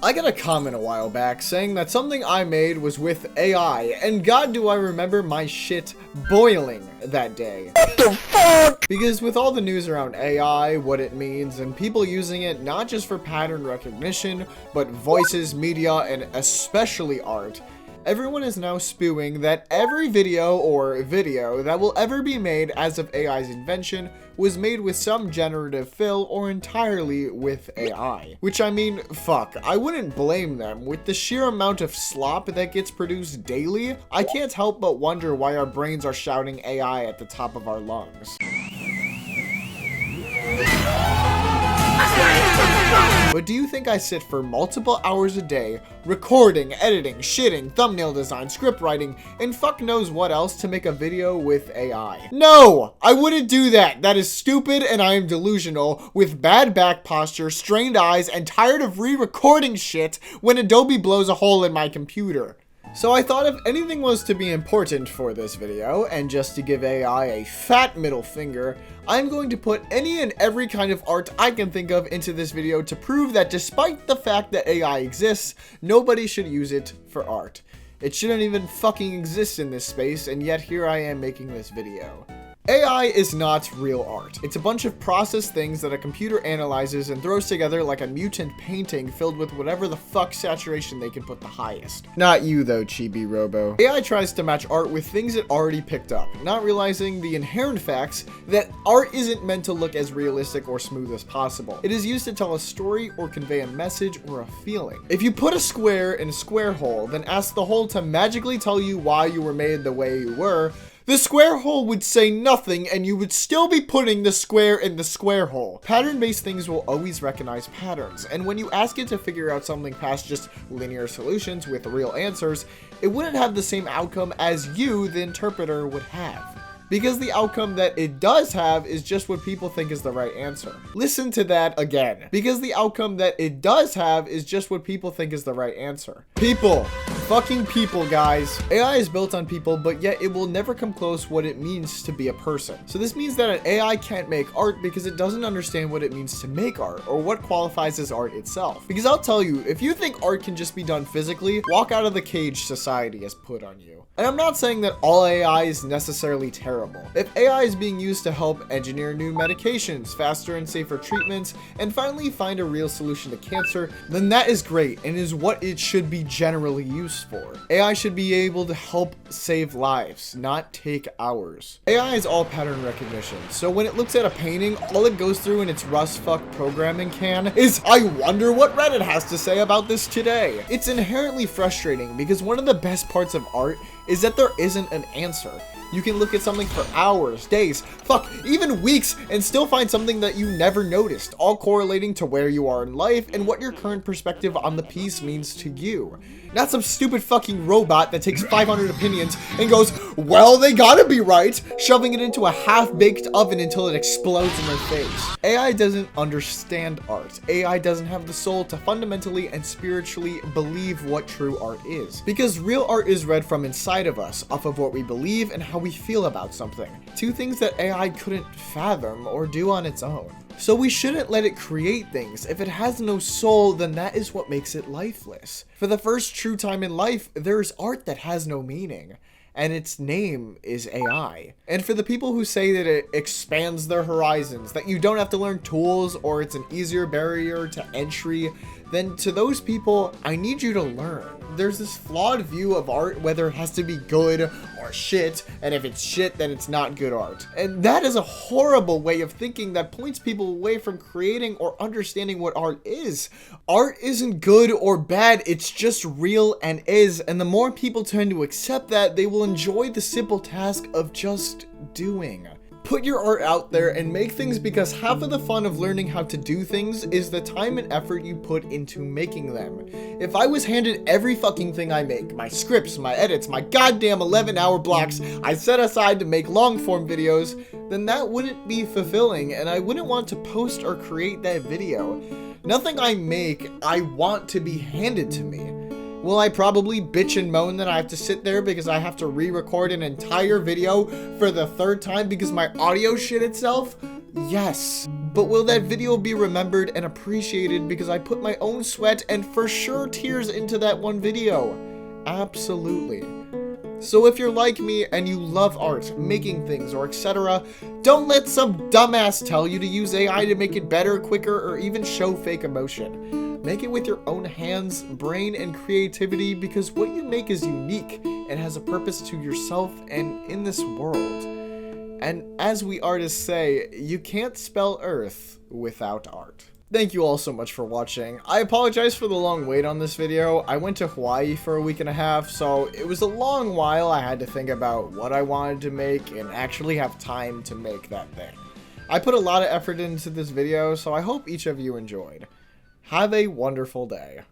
I got a comment a while back saying that something I made was with AI, and god do I remember my shit boiling that day. What the fuck? Because with all the news around AI, what it means, and people using it not just for pattern recognition, but voices, media, and especially art, everyone is now spewing that every video that will ever be made as of AI's invention was made with some generative fill or entirely with AI. Which, I mean, fuck, I wouldn't blame them. With the sheer amount of slop that gets produced daily, I can't help but wonder why our brains are shouting AI at the top of our lungs. But do you think I sit for multiple hours a day, recording, editing, shitting, thumbnail design, script writing, and fuck knows what else to make a video with AI? No! I wouldn't do that! That is stupid and I am delusional, with bad back posture, strained eyes, and tired of re-recording shit when Adobe blows a hole in my computer. So I thought if anything was to be important for this video, and just to give AI a fat middle finger, I'm going to put any and every kind of art I can think of into this video to prove that despite the fact that AI exists, nobody should use it for art. It shouldn't even fucking exist in this space, and yet here I am making this video. AI is not real art. It's a bunch of processed things that a computer analyzes and throws together like a mutant painting filled with whatever the fuck saturation they can put the highest. Not you though, Chibi Robo. AI tries to match art with things it already picked up, not realizing the inherent facts that art isn't meant to look as realistic or smooth as possible. It is used to tell a story or convey a message or a feeling. If you put a square in a square hole, then ask the hole to magically tell you why you were made the way you were, the square hole would say nothing and you would still be putting the square in the square hole. Pattern-based things will always recognize patterns, and when you ask it to figure out something past just linear solutions with real answers, it wouldn't have the same outcome as you, the interpreter, would have. Because the outcome that it does have is just what people think is the right answer. Listen to that again. Because the outcome that it does have is just what people think is the right answer. People. Fucking people, guys. AI is built on people, but yet it will never come close what it means to be a person. So this means that an AI can't make art because it doesn't understand what it means to make art or what qualifies as art itself. Because I'll tell you, if you think art can just be done physically, walk out of the cage society has put on you. And I'm not saying that all AI is necessarily terrible. If AI is being used to help engineer new medications, faster and safer treatments, and finally find a real solution to cancer, then that is great and is what it should be generally used for. AI should be able to help save lives, not take ours. AI is all pattern recognition, so when it looks at a painting, all it goes through in its rust-fuck programming can is, I wonder what Reddit has to say about this today. It's inherently frustrating because one of the best parts of art is that there isn't an answer. You can look at something for hours, days, fuck, even weeks, and still find something that you never noticed, all correlating to where you are in life and what your current perspective on the piece means to you. Not some stupid fucking robot that takes 500 opinions and goes, well, they gotta be right, shoving it into a half-baked oven until it explodes in their face. AI doesn't understand art. AI doesn't have the soul to fundamentally and spiritually believe what true art is. Because real art is read from inside of us, off of what we believe and how we feel about something. Two things that AI couldn't fathom or do on its own. So we shouldn't let it create things. If it has no soul, then that is what makes it lifeless. For the first true time in life, there is art that has no meaning, and its name is AI. And for the people who say that it expands their horizons, that you don't have to learn tools or it's an easier barrier to entry, then to those people, I need you to learn. There's this flawed view of art, whether it has to be good or shit, and if it's shit, then it's not good art. And that is a horrible way of thinking that points people away from creating or understanding what art is. Art isn't good or bad, it's just real and is, and the more people tend to accept that, they will enjoy the simple task of just doing. Put your art out there and make things, because half of the fun of learning how to do things is the time and effort you put into making them. If I was handed every fucking thing I make, my scripts, my edits, my goddamn 11-hour blocks I set aside to make long-form videos, then that wouldn't be fulfilling and I wouldn't want to post or create that video. Nothing I make, I want to be handed to me. Will I probably bitch and moan that I have to sit there because I have to re-record an entire video for the third time because my audio shit itself? Yes. But will that video be remembered and appreciated because I put my own sweat and for sure tears into that one video? Absolutely. So if you're like me and you love art, making things, or etc., don't let some dumbass tell you to use AI to make it better, quicker, or even show fake emotion. Make it with your own hands, brain, and creativity because what you make is unique and has a purpose to yourself and in this world. And as we artists say, you can't spell Earth without art. Thank you all so much for watching. I apologize for the long wait on this video. I went to Hawaii for a week and a half, so it was a long while I had to think about what I wanted to make and actually have time to make that thing. I put a lot of effort into this video, so I hope each of you enjoyed. Have a wonderful day.